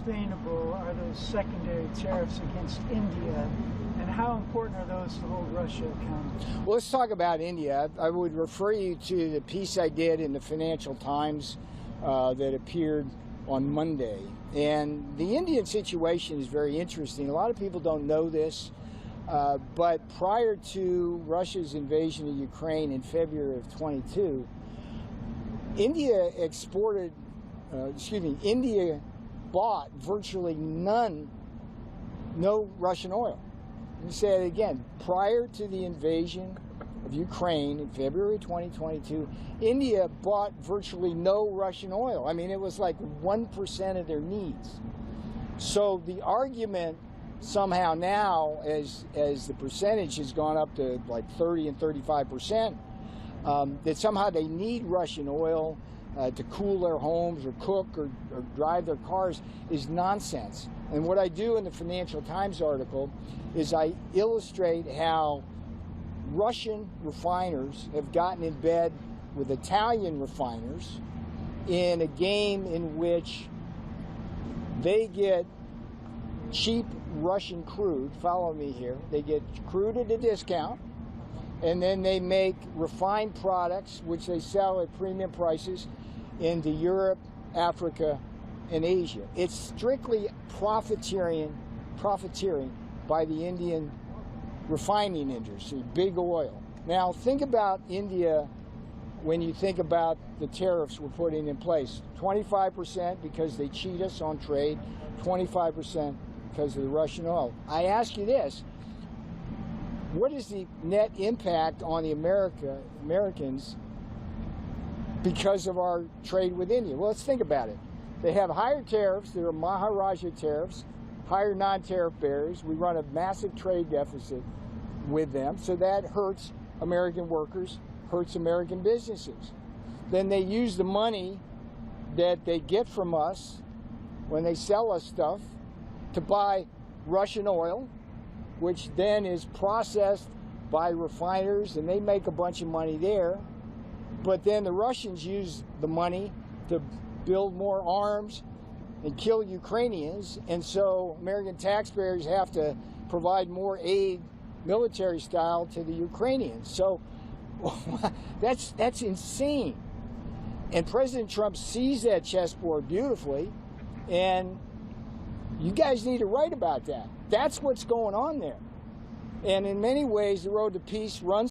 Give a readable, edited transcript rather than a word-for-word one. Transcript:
sustainable are those secondary tariffs against India, and how important are those to hold Russia accountable? Well, let's talk about India. I would refer you to the piece I did in the Financial Times that appeared on Monday. And the Indian situation is very interesting. A lot of people don't know this, but prior to Russia's invasion of Ukraine in February of 22, India India bought virtually no Russian oil. Let me say it again. Prior to the invasion of Ukraine in February 2022, India bought virtually no Russian oil. I mean, it was like 1% of their needs. So the argument somehow now, as the percentage has gone up to like 30 and 35%, that somehow they need Russian oil to cool their homes or cook or drive their cars is nonsense. And what I do in the Financial Times article is I illustrate how Russian refiners have gotten in bed with Italian refiners in a game in which they get cheap Russian crude, follow me here, they get crude at a discount, and then they make refined products which they sell at premium prices into Europe, Africa, and Asia. It's strictly profiteering by the Indian refining industry, big oil. Now think about India when you think about the tariffs we're putting in place. 25% because they cheat us on trade, 25% because of the Russian oil. I ask you this, what is the net impact on the Americans because of our trade with India? Well, let's think about it. They have higher tariffs, there are Maharaja tariffs, higher non-tariff barriers. We run a massive trade deficit with them, so that hurts American workers, hurts American businesses. Then they use the money that they get from us when they sell us stuff to buy Russian oil, which then is processed by refiners, and they make a bunch of money there. But then the Russians use the money to build more arms and kill Ukrainians, and so American taxpayers have to provide more aid, military style, to the Ukrainians. So that's insane. And President Trump sees that chessboard beautifully, and you guys need to write about that. That's what's going on there. And in many ways, the road to peace runs